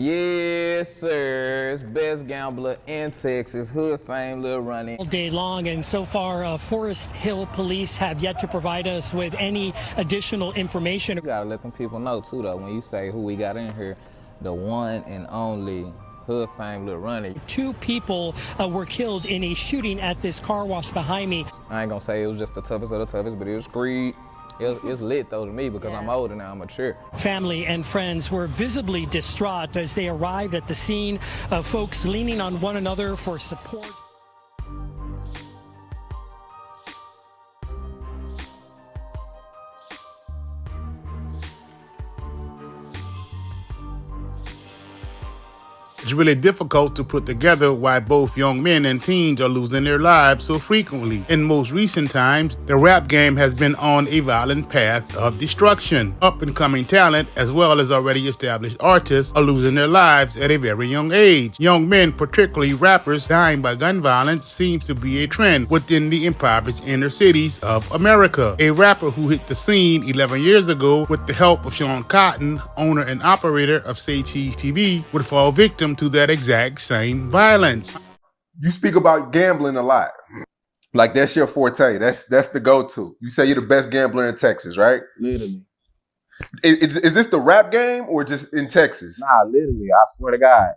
Yes, sir. It's best gambler in Texas, hood fame, Lil Ronnie. All day long, and so far, Forest Hill police have yet to provide us with any additional information. You gotta let them people know too, though. When you say who we got in here, the one and only hood fame, Lil Ronnie. 2 people were killed in a shooting at this car wash behind me. I ain't gonna say it was just the toughest of the toughest, but it was screed. It's lit though to me because I'm older now, I'm mature. Family and friends were visibly distraught as they arrived at the scene, folks leaning on one another for support. It's really difficult to put together why both young men and teens are losing their lives so frequently. In most recent times, the rap game has been on a violent path of destruction. Up-and-coming talent, as well as already established artists, are losing their lives at a very young age. Young men, particularly rappers, dying by gun violence seems to be a trend within the impoverished inner cities of America. A rapper who hit the scene 11 years ago with the help of Sean Cotton, owner and operator of Say Cheese TV, would fall victim to that exact same violence. You speak about gambling a lot. Like that's your forte. That's the go-to. You say you're the best gambler in Texas, right? Literally. Is this the rap game or just in Texas? Nah, literally, I swear to God.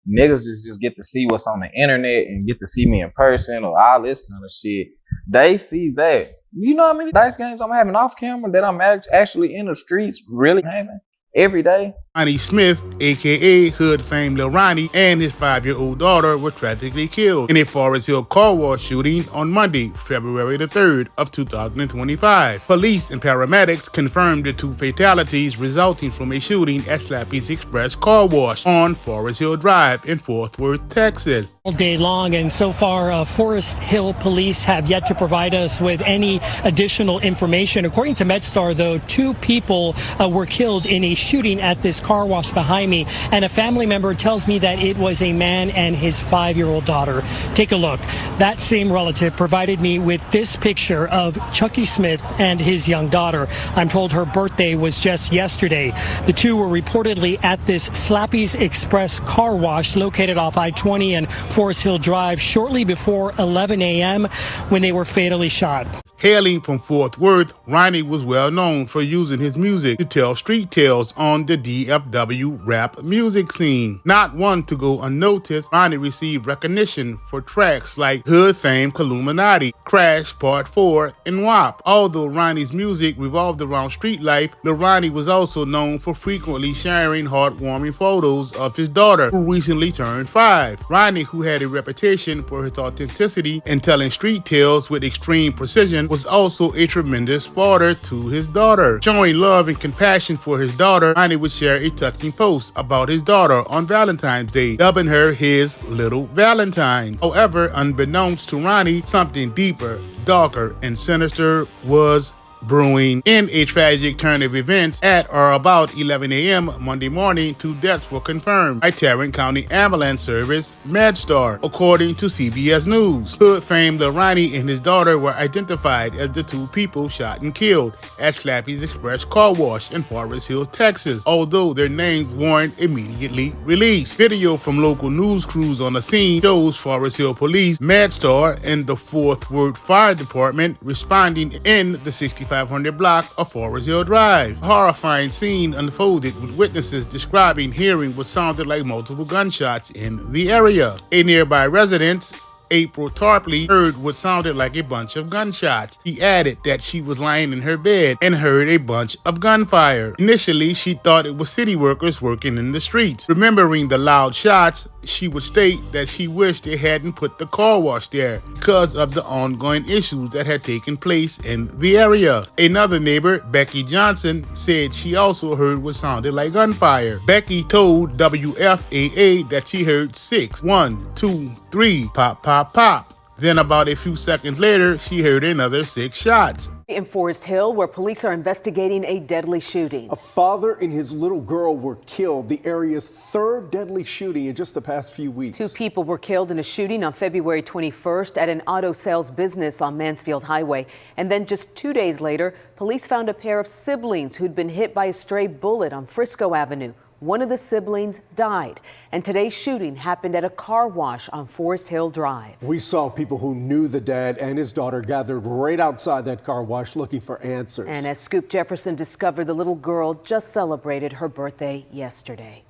Niggas just get to see what's on the internet and get to see me in person or all this kind of shit. They see that. You know how many dice games I'm having off camera that I'm actually in the streets really having every day? Ronnie Smith, aka hood fame Lil Ronnie, and his 5-year-old daughter were tragically killed in a Forest Hill car wash shooting on Monday, February the 3rd of 2025. Police and paramedics confirmed the 2 fatalities resulting from a shooting at Slappy's Express car wash on Forest Hill Drive in Fort Worth, Texas. All day long, and so far, Forest Hill police have yet to provide us with any additional information. According to MedStar, though, 2 people were killed in a shooting at this car wash behind me, and a family member tells me that it was a man and his 5-year-old daughter. Take a look. That same relative provided me with this picture of Chucky Smith and his young daughter. I'm told her birthday was just yesterday. The 2 were reportedly at this Slappy's Express car wash located off I-20 and Forest Hill Drive shortly before 11 a.m. when they were fatally shot. Hailing from Fort Worth, Ronnie was well known for using his music to tell street tales on the DFW rap music scene. Not one to go unnoticed, Ronnie received recognition for tracks like Hood Fame, Illuminati, Crash Part 4, and WAP. Although Ronnie's music revolved around street life, Lil Ronnie was also known for frequently sharing heartwarming photos of his daughter, who recently turned 5. Ronnie, who had a reputation for his authenticity and telling street tales with extreme precision, was also a tremendous father to his daughter. Showing love and compassion for his daughter, Ronnie would share a touching post about his daughter on Valentine's Day, dubbing her his little Valentine. However, unbeknownst to Ronnie, something deeper, darker, and sinister was brewing. In a tragic turn of events, at or about 11 a.m. Monday morning, 2 deaths were confirmed by Tarrant County Ambulance Service, MedStar, according to CBS News. Hood fame Lil Ronnie and his daughter were identified as the 2 people shot and killed at Slappy's Express car wash in Forest Hill, Texas, although their names weren't immediately released. Video from local news crews on the scene shows Forest Hill Police, MedStar, and the Fort Worth Fire Department responding in the 6500 block of Forest Hill Drive. A horrifying scene unfolded with witnesses describing hearing what sounded like multiple gunshots in the area. A nearby resident, April Tarpley, heard what sounded like a bunch of gunshots. She added that she was lying in her bed and heard a bunch of gunfire. Initially, she thought it was city workers working in the streets. Remembering the loud shots, she would state that she wished they hadn't put the car wash there because of the ongoing issues that had taken place in the area. Another neighbor, Becky Johnson, said she also heard what sounded like gunfire. Becky told WFAA that she heard 6, 1, 2, 3, pop, pop, pop. Then about a few seconds later, she heard another 6 shots. In Forest Hill, where police are investigating a deadly shooting. A father and his little girl were killed, the area's 3rd deadly shooting in just the past few weeks. 2 people were killed in a shooting on February 21st at an auto sales business on Mansfield Highway. And then just 2 days later, police found a pair of siblings who'd been hit by a stray bullet on Frisco Avenue. One of the siblings died, and today's shooting happened at a car wash on Forest Hill Drive. We saw people who knew the dad and his daughter gathered right outside that car wash looking for answers. And as Scoop Jefferson discovered, the little girl just celebrated her birthday yesterday.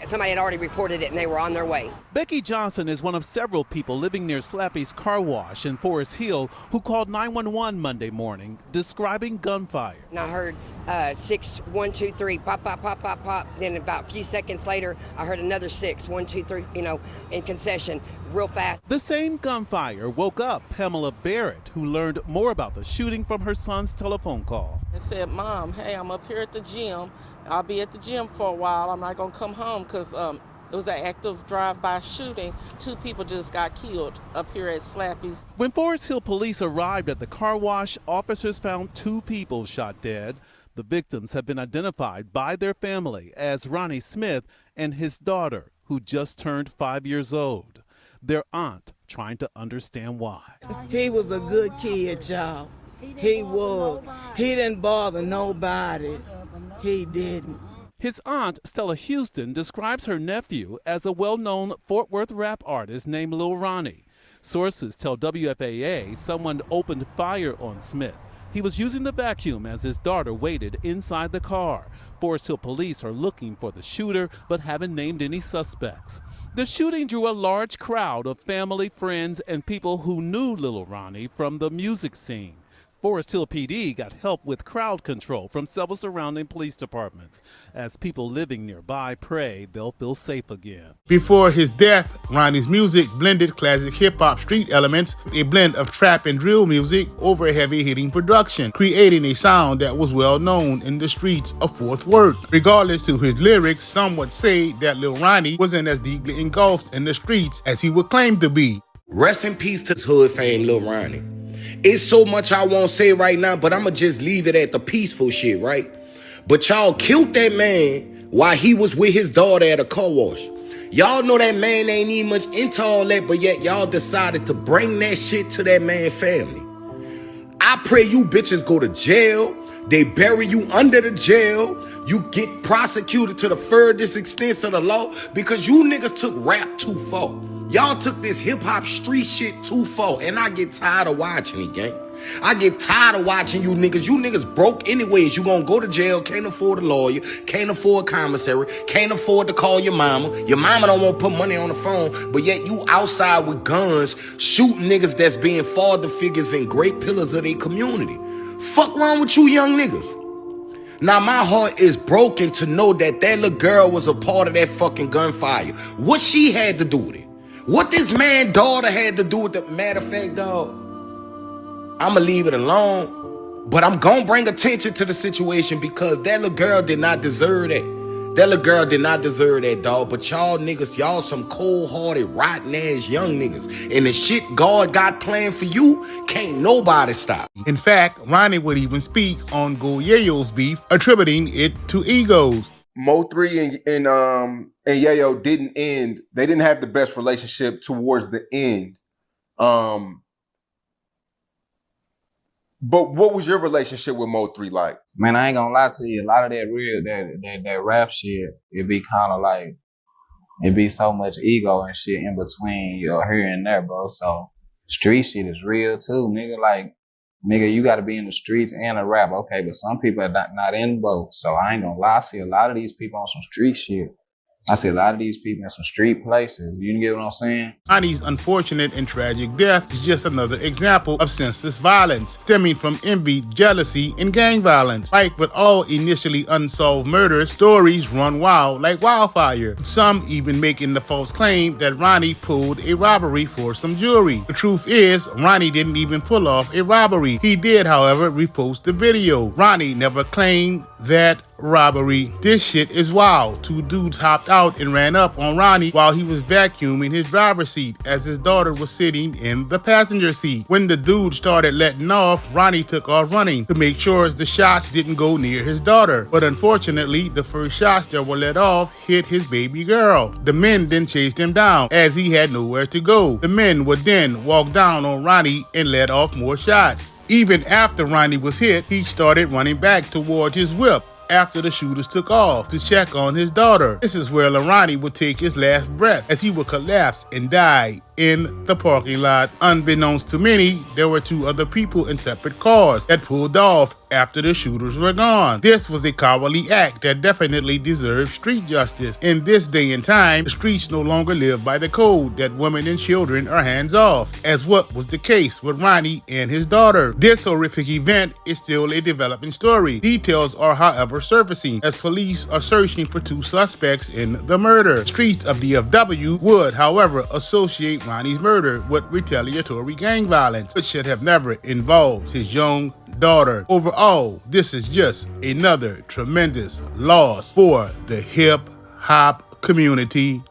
Somebody had already reported it and they were on their way. Becky Johnson is one of several people living near Slappy's car wash in Forest Hill who called 911 Monday morning describing gunfire. And I heard 6, 1, 2, 3, pop, pop, pop, pop, pop. Then about a few seconds later, I heard another 6, 1, 2, 3, in concession, real fast. The same gunfire woke up Pamela Barrett, who learned more about the shooting from her son's telephone call. I said, Mom, hey, I'm up here at the gym. I'll be at the gym for a while. I'm not going to come home because it was an active drive-by shooting. 2 people just got killed up here at Slappy's. When Forest Hill police arrived at the car wash, officers found 2 people shot dead. The victims have been identified by their family as Ronnie Smith and his daughter, who just turned 5 years old. Their aunt trying to understand why. He was a good kid, y'all. He was. He didn't bother nobody. He didn't. His aunt, Stella Houston, describes her nephew as a well-known Fort Worth rap artist named Lil Ronnie. Sources tell WFAA someone opened fire on Smith. He was using the vacuum as his daughter waited inside the car. Forest Hill police are looking for the shooter but haven't named any suspects. The shooting drew a large crowd of family, friends, and people who knew Lil Ronnie from the music scene. Forest Hill PD got help with crowd control from several surrounding police departments as people living nearby pray they'll feel safe again. Before his death, Ronnie's music blended classic hip-hop street elements, a blend of trap and drill music over heavy-hitting production, creating a sound that was well known in the streets of Fort Worth. Regardless to his lyrics, some would say that Lil Ronnie wasn't as deeply engulfed in the streets as he would claim to be. Rest in peace to hood fame Lil Ronnie. It's so much I won't say right now, but I'ma just leave it at the peaceful shit, right? But y'all killed that man while he was with his daughter at a car wash. Y'all know that man ain't even much into all that, but yet y'all decided to bring that shit to that man's family. I pray you bitches go to jail. They bury you under the jail. You get prosecuted to the furthest extent of the law because you niggas took rap too far. Y'all took this hip-hop street shit too far, and I get tired of watching it, gang. I get tired of watching you niggas. You niggas broke anyways. You gonna go to jail, can't afford a lawyer, can't afford a commissary, can't afford to call your mama. Your mama don't want to put money on the phone, but yet you outside with guns shooting niggas that's being father figures and great pillars of their community. Fuck wrong with you young niggas? Now my heart is broken to know that that little girl was a part of that fucking gunfire. What she had to do with it? What this man's daughter had to do with it? Matter of fact, dog, I'ma leave it alone. But I'm gonna bring attention to the situation because that little girl did not deserve that. That little girl did not deserve that, dog. But y'all niggas, y'all some cold-hearted, rotten-ass young niggas. And the shit God got planned for you, can't nobody stop. In fact, Ronnie would even speak on Go Yayo's beef, attributing it to egos. Mo3 and Yayo didn't end. They didn't have the best relationship towards the end. But what was your relationship with Mo3 like? Man, I ain't gonna lie to you. A lot of that real, that rap shit, it be kind of like, it be so much ego and shit in between your here and there, bro. So street shit is real too, nigga. Like, nigga, you gotta be in the streets and a rap. Okay, but some people are not in both. So I ain't gonna lie. I see a lot of these people on some street shit. I see a lot of these people in some street places. You get what I'm saying? Ronnie's unfortunate and tragic death is just another example of senseless violence stemming from envy, jealousy, and gang violence. Like with all initially unsolved murders, stories run wild like wildfire. Some even making the false claim that Ronnie pulled a robbery for some jewelry. The truth is, Ronnie didn't even pull off a robbery. He did, however, repost the video. Ronnie never claimed that robbery. This shit is wild. 2 dudes hopped out and ran up on Ronnie while he was vacuuming his driver's seat as his daughter was sitting in the passenger seat. When the dude started letting off, Ronnie took off running to make sure the shots didn't go near his daughter. But unfortunately, the first shots that were let off hit his baby girl. The men then chased him down as he had nowhere to go. The men would then walk down on Ronnie and let off more shots. Even after Ronnie was hit, he started running back towards his whip. after the shooters took off to check on his daughter. This is where Lil Ronnie would take his last breath, as he would collapse and die in the parking lot. Unbeknownst to many, there were 2 other people in separate cars that pulled off after the shooters were gone. This was a cowardly act that definitely deserved street justice. In this day and time, the streets no longer live by the code that women and children are hands off, as what was the case with Ronnie and his daughter. This horrific event is still a developing story. Details are, however, surfacing as police are searching for 2 suspects in the murder. Streets of DFW would, however, associate Ronnie's murder with retaliatory gang violence, which should have never involved his young daughter. Overall, this is just another tremendous loss for the hip-hop community.